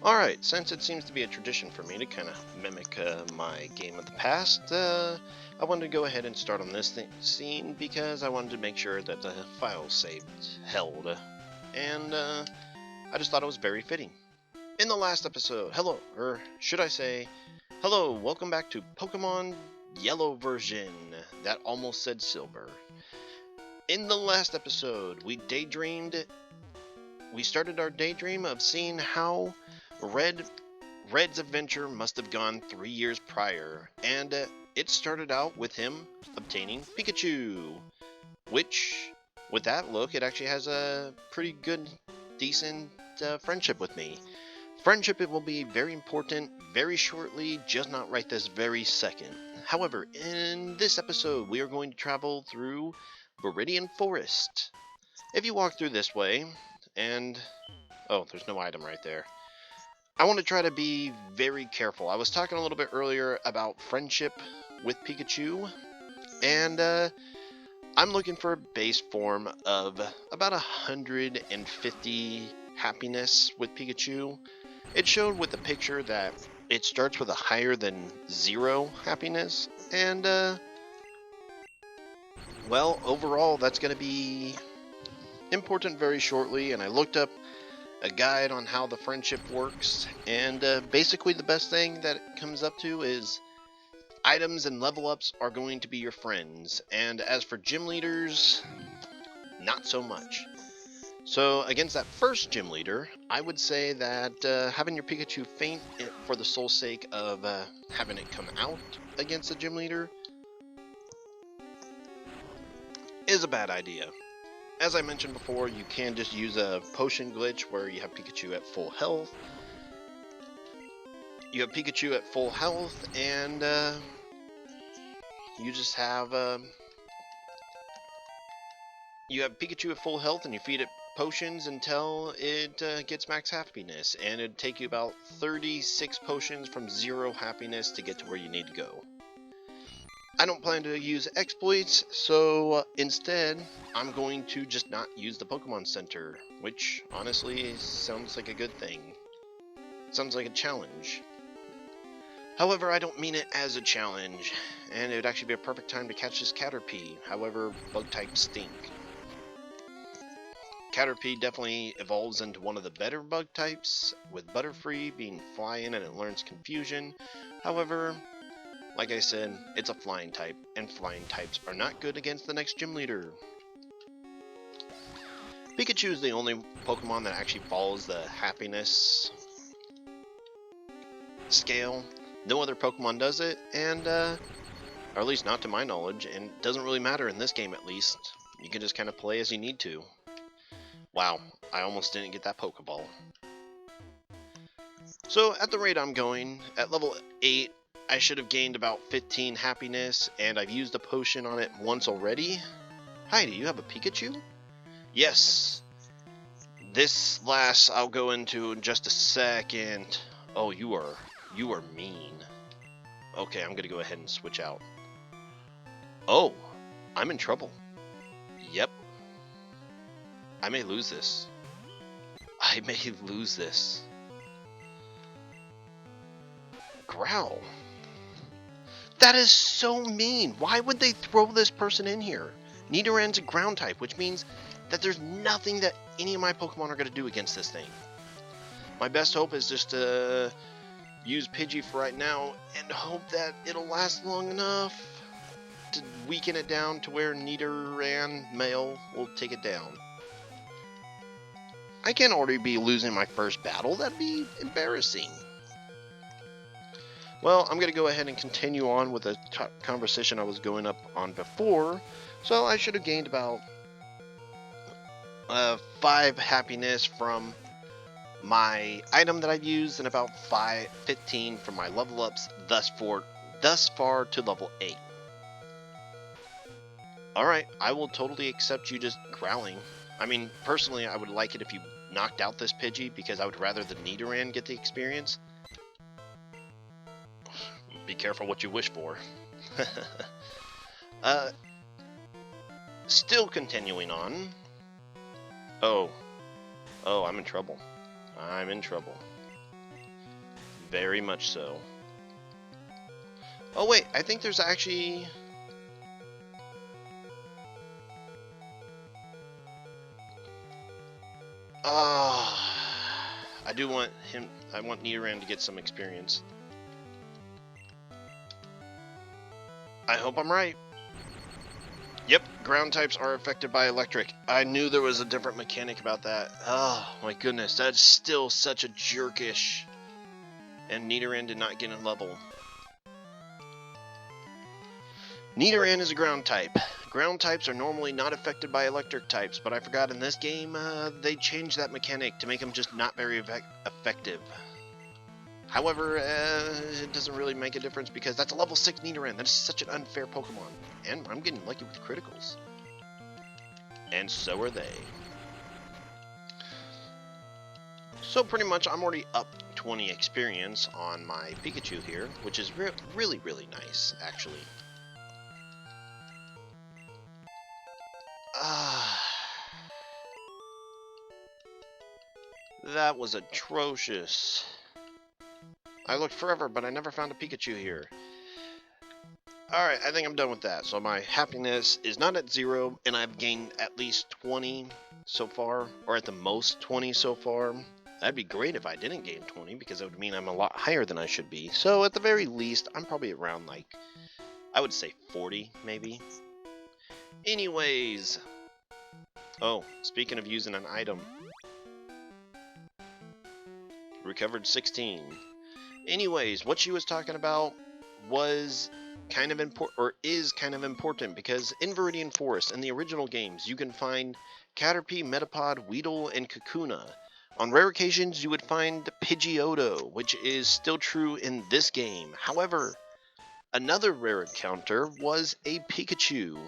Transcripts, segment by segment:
Alright, since it seems to be a tradition for me to kind of mimic my game of the past, I wanted to go ahead and start on this scene because I wanted to make sure that the file saved held. And I just thought it was very fitting. In the last episode, hello, or should I say, hello, welcome back to Pokemon Yellow version. That almost said Silver. In the last episode, we started our daydream of seeing how Red's adventure must have gone 3 years prior, and it started out with him obtaining Pikachu, which, with that look, it actually has a pretty good, decent friendship with me. Friendship, it will be very important very shortly, just not right this very second. However, in this episode, we are going to travel through Viridian Forest. If you walk through this way, and... oh, there's no item right there. I want to try to be very careful. I was talking a little bit earlier about friendship with Pikachu, and I'm looking for a base form of about 150 happiness with Pikachu. It showed with the picture that it starts with a higher than 0 happiness, and well, overall that's going to be important very shortly, and I looked up a guide on how the friendship works, and basically the best thing that it comes up to is items and level ups are going to be your friends, and as for gym leaders, not so much. So against that first gym leader, I would say that having your Pikachu faint for the sole sake of having it come out against the gym leader is a bad idea. As I mentioned before, you can just use a potion glitch where you have Pikachu at full health. You have Pikachu at full health, and you just have you have Pikachu at full health, and you feed it potions until it gets max happiness, and it'd take you about 36 potions from 0 happiness to get to where you need to go. I don't plan to use exploits, so instead, I'm going to just not use the Pokemon Center, which honestly sounds like a good thing. Sounds like a challenge. However, I don't mean it as a challenge, and it would actually be a perfect time to catch this Caterpie. However, bug types stink. Caterpie definitely evolves into one of the better bug types, with Butterfree being flying and it learns Confusion. However, like I said, it's a flying type, and flying types are not good against the next gym leader. Pikachu is the only Pokemon that actually follows the happiness scale. No other Pokemon does it, and or at least not to my knowledge, and it doesn't really matter in this game at least. You can just kind of play as you need to. Wow, I almost didn't get that Pokeball. So at the rate I'm going, at level 8, I should have gained about 15 happiness, and I've used a potion on it once already. Hi, do you have a Pikachu? Yes. This last I'll go into in just a second. Oh, you are mean. Okay, I'm gonna go ahead and switch out. Oh, I'm in trouble. Yep. I may lose this. I may lose this. Growl. That is so mean. Why would they throw this person in here? Nidoran's a ground type, which means that there's nothing that any of my Pokemon are going to do against this thing. My best hope is just to use Pidgey for right now and hope that it'll last long enough to weaken it down to where Nidoran male will take it down. I can't already be losing my first battle. That'd be embarrassing. Well, I'm going to go ahead and continue on with the conversation I was going up on before. So I should have gained about 5 happiness from my item that I've used, and about 15 from my level ups thus far to level 8. Alright, I will totally accept you just growling. I mean, personally, I would like it if you knocked out this Pidgey, because I would rather the Nidoran get the experience. Be careful what you wish for. Still continuing on. Oh, I'm in trouble. I'm in trouble. Very much so. Oh wait, I think there's actually... I do want him... I want Nidoran to get some experience. I hope I'm right. Yep, ground types are affected by electric. I knew there was a different mechanic about that. Oh my goodness, that's still such a jerkish. And Nidoran did not get a level. Nidoran is a ground type. Ground types are normally not affected by electric types, but I forgot in this game they changed that mechanic to make them just not very effective. However, it doesn't really make a difference because that's a level 6 Nidoran. That is such an unfair Pokemon. And I'm getting lucky with criticals. And so are they. So pretty much I'm already up 20 experience on my Pikachu here, which is really, really nice, actually. That was atrocious. I looked forever, but I never found a Pikachu here. Alright, I think I'm done with that. So my happiness is not at 0, and I've gained at least 20 so far, or at the most 20 so far. That'd be great if I didn't gain 20, because that would mean I'm a lot higher than I should be. So at the very least, I'm probably around, like, I would say 40, maybe. Anyways. Oh, speaking of using an item. Recovered 16. Anyways, what she was talking about was kind of important, or is kind of important, because in Viridian Forest, in the original games, you can find Caterpie, Metapod, Weedle, and Kakuna. On rare occasions, you would find Pidgeotto, which is still true in this game. However, another rare encounter was a Pikachu,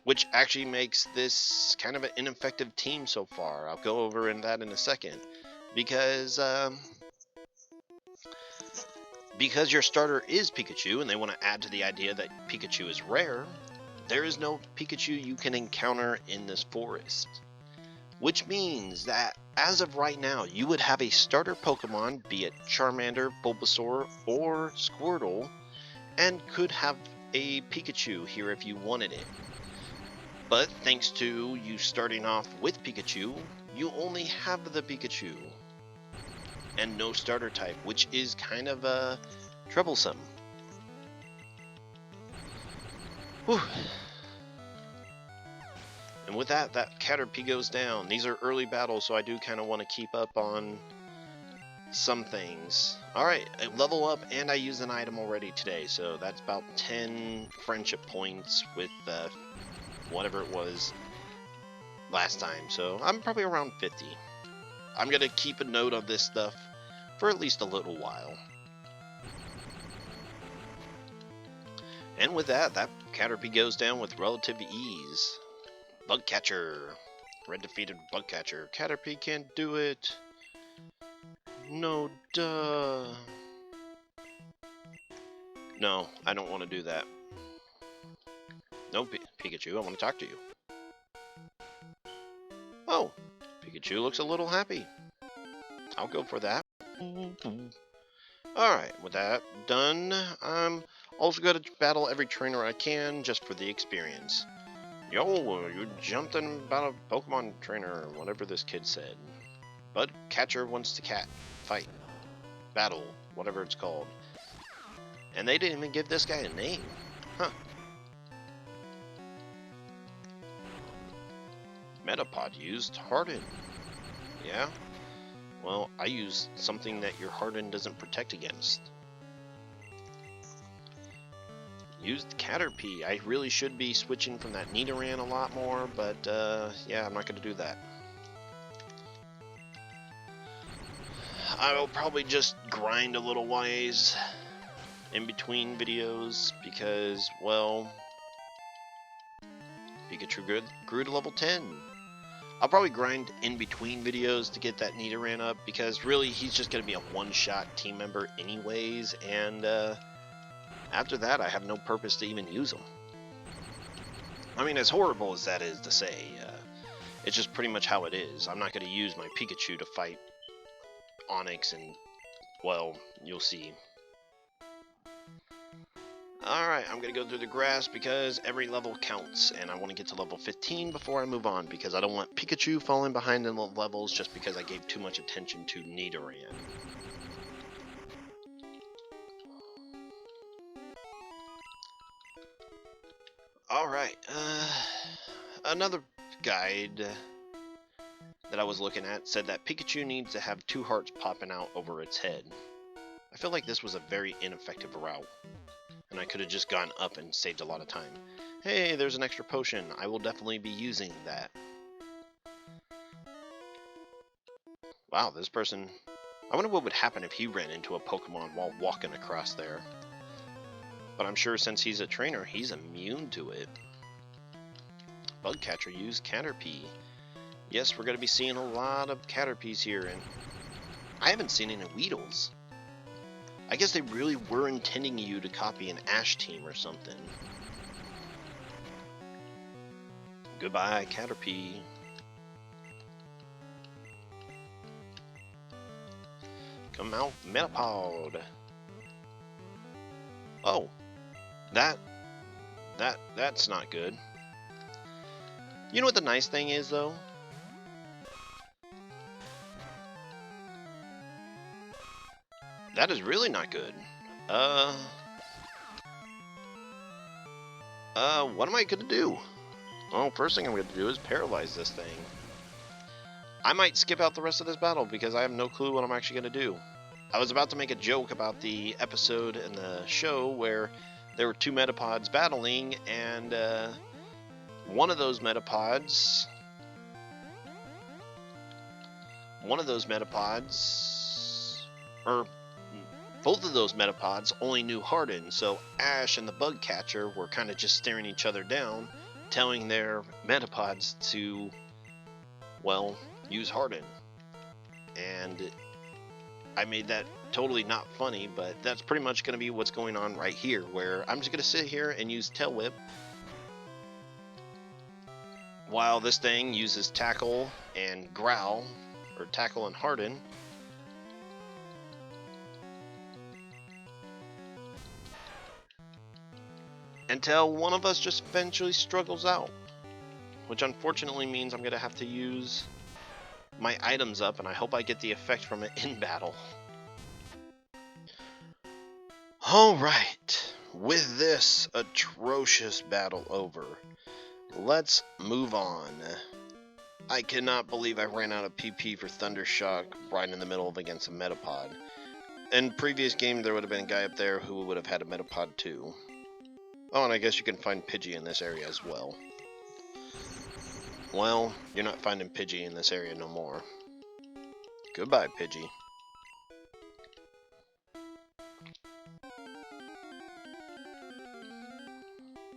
which actually makes this kind of an ineffective team so far. I'll go over in that in a second. Because your starter is Pikachu, and they want to add to the idea that Pikachu is rare, there is no Pikachu you can encounter in this forest. Which means that, as of right now, you would have a starter Pokemon, be it Charmander, Bulbasaur, or Squirtle, and could have a Pikachu here if you wanted it. But thanks to you starting off with Pikachu, you only have the Pikachu. And no starter type, which is kind of troublesome. Whew. And with that Caterpie goes down. These are early battles, so I do kind of want to keep up on some things. Alright, I level up, and I use an item already today, so that's about 10 friendship points with whatever it was last time. So I'm probably around 50. I'm going to keep a note of this stuff for at least a little while. And with that Caterpie goes down with relative ease. Bugcatcher. Red defeated Bugcatcher. Caterpie can't do it. No, duh. No, I don't want to do that. No, Pikachu, I want to talk to you. Oh, Pikachu looks a little happy. I'll go for that. Alright, with that done, I'm also going to battle every trainer I can just for the experience. Yo, you jumped in about a Pokemon trainer, or whatever this kid said. Bugcatcher wants to fight. Battle, whatever it's called. And they didn't even give this guy a name. Huh. Metapod used Harden. Yeah? Well, I use something that your Harden doesn't protect against. Used Caterpie. I really should be switching from that Nidoran a lot more, but yeah, I'm not going to do that. I'll probably just grind a little ways in between videos because, well, Pikachu grew to level 10. I'll probably grind in between videos to get that Nidoran up because really he's just going to be a one-shot team member anyways, and after that I have no purpose to even use him. I mean, as horrible as that is to say, it's just pretty much how it is. I'm not going to use my Pikachu to fight Onix and Well, you'll see. Alright, I'm gonna go through the grass because every level counts, and I want to get to level 15 before I move on, because I don't want Pikachu falling behind in the levels just because I gave too much attention to Nidoran. Alright, another guide that I was looking at said that Pikachu needs to have 2 hearts popping out over its head. I feel like this was a very ineffective route, and I could have just gone up and saved a lot of time. Hey, there's an extra potion. I will definitely be using that. Wow, this person... I wonder what would happen if he ran into a Pokemon while walking across there. But I'm sure since he's a trainer, he's immune to it. Bugcatcher used Caterpie. Yes, we're going to be seeing a lot of Caterpies here, and I haven't seen any Weedles. I guess they really were intending you to copy an Ash team or something. Goodbye, Caterpie. Come out, Metapod. Oh, that's not good. You know what the nice thing is, though? That is really not good. What am I gonna do? Well, first thing I'm gonna do is paralyze this thing. I might skip out the rest of this battle because I have no clue what I'm actually gonna do. I was about to make a joke about the episode in the show where there were 2 Metapods battling, and one of those Metapods, or both of those Metapods only knew Harden, so Ash and the Bugcatcher were kind of just staring each other down, telling their Metapods to, well, use Harden. And I made that totally not funny, but that's pretty much going to be what's going on right here, where I'm just going to sit here and use Tail Whip while this thing uses Tackle and Growl, or Tackle and Harden. Until one of us just eventually struggles out. Which unfortunately means I'm going to have to use my items up, and I hope I get the effect from it in battle. Alright, with this atrocious battle over, let's move on. I cannot believe I ran out of PP for Thundershock right in the middle of against a Metapod. In previous game, there would have been a guy up there who would have had a Metapod too. Oh, and I guess you can find Pidgey in this area as well. Well, you're not finding Pidgey in this area no more. Goodbye, Pidgey.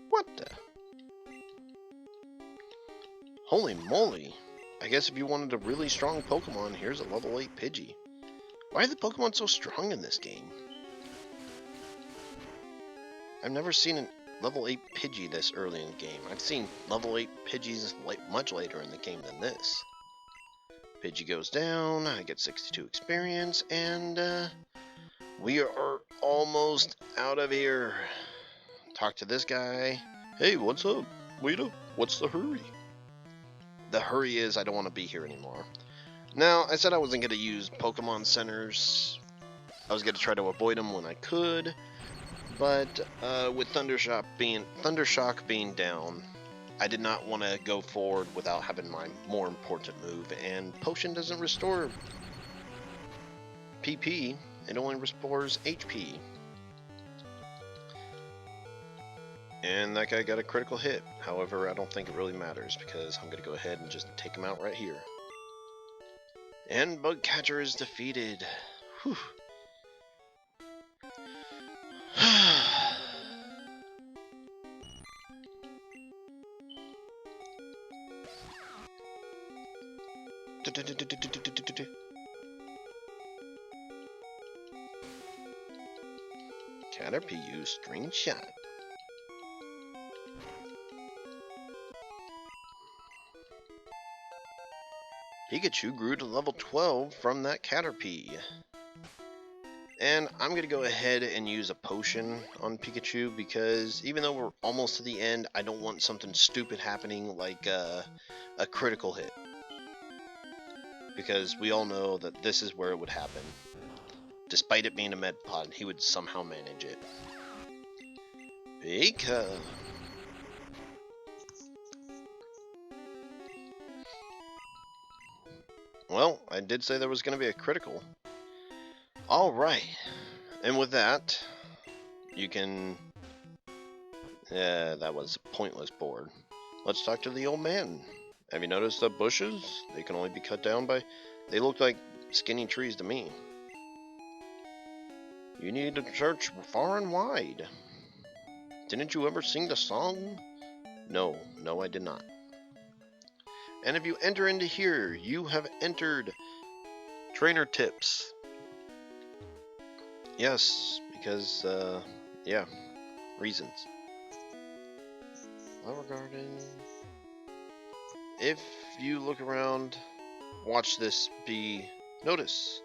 What the? Holy moly! I guess if you wanted a really strong Pokemon, here's a level 8 Pidgey. Why are the Pokemon so strong in this game? I've never seen a level 8 Pidgey this early in the game. I've seen level 8 Pidgeys much later in the game than this. Pidgey goes down, I get 62 experience, and we are almost out of here. Talk to this guy. Hey, what's up? Wait up, what's the hurry? The hurry is I don't want to be here anymore. Now, I said I wasn't going to use Pokemon Centers. I was going to try to avoid them when I could. But with Thundershock being down, I did not want to go forward without having my more important move. And Potion doesn't restore PP, it only restores HP. And that guy got a critical hit. However, I don't think it really matters because I'm going to go ahead and just take him out right here. And Bugcatcher is defeated. Whew. Caterpie used String Shot. Pikachu grew to level 12 from that Caterpie. And I'm going to go ahead and use a potion on Pikachu because even though we're almost to the end, I don't want something stupid happening like a critical hit. Because we all know that this is where it would happen. Despite it being a Metapod, he would somehow manage it. Pika! Well, I did say there was going to be a critical. Alright. And with that, you can... that was a pointless board. Let's talk to the old man. Have you noticed the bushes? They can only be cut down by... They look like skinny trees to me. You need to search far and wide. Didn't you ever sing the song? No, I did not. And if you enter into here, you have entered trainer tips. Yes, because, yeah, reasons. Flower Garden. If you look around, watch this be... Notice,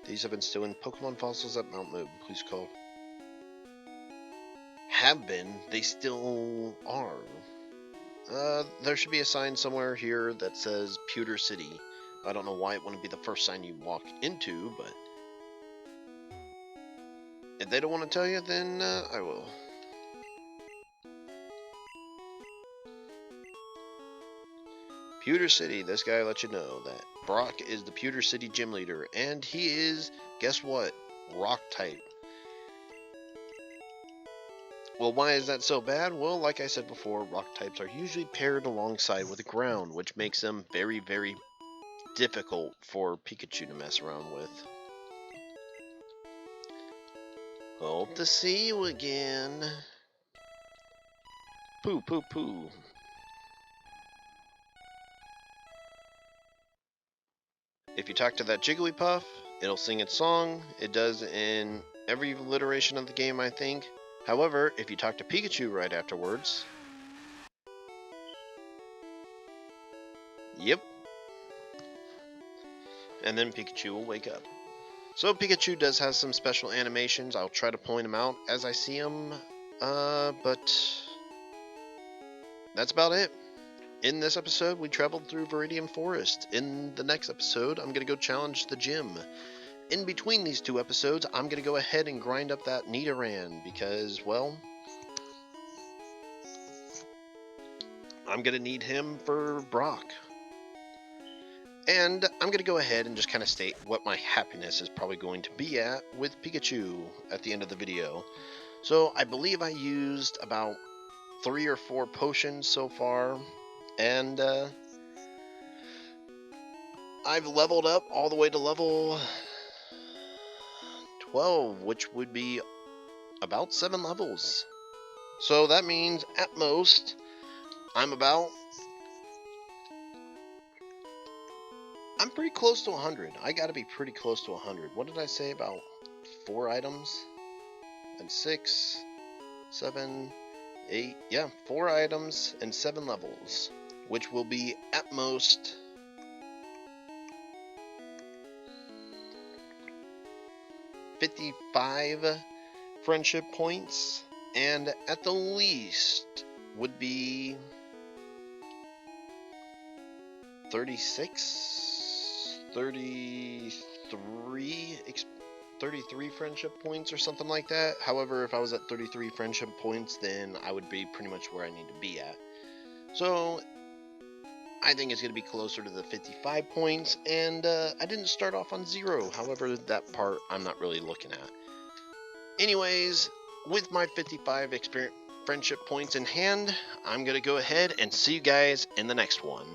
these have been stealing Pokemon fossils at Mount Moon. Please call. Have been, they still are. There should be a sign somewhere here that says Pewter City. I don't know why it wouldn't be the first sign you walk into, but... If they don't want to tell you, then I will. Pewter City, this guy let you know that Brock is the Pewter City gym leader, and he is, guess what, rock type. Well, why is that so bad? Well, like I said before, rock types are usually paired alongside with the ground, which makes them very, very difficult for Pikachu to mess around with. Hope to see you again. Poo, poo, poo. If you talk to that Jigglypuff, it'll sing its song. It does in every iteration of the game, I think. However, if you talk to Pikachu right afterwards... Yep. And then Pikachu will wake up. So Pikachu does have some special animations. I'll try to point them out as I see them. But... that's about it. In this episode, we traveled through Viridian Forest. In the next episode, I'm going to go challenge the gym. In between these two episodes, I'm going to go ahead and grind up that Nidoran because, well, I'm going to need him for Brock. And I'm going to go ahead and just kind of state what my happiness is probably going to be at with Pikachu at the end of the video. So I believe I used about 3 or 4 potions so far. And I've leveled up all the way to level 12, which would be about 7 levels. So that means at most I'm pretty close to 100. I gotta be pretty close to 100. What did I say about 4 items? And 6, 7, 8, yeah, 4 items and 7 levels, which will be at most 55 friendship points, and at the least would be 33 friendship points or something like that. However, if I was at 33 friendship points, then I would be pretty much where I need to be at. So I think it's going to be closer to the 55 points, and I didn't start off on 0. However, that part I'm not really looking at. Anyways, with my 55 friendship points in hand, I'm going to go ahead and see you guys in the next one.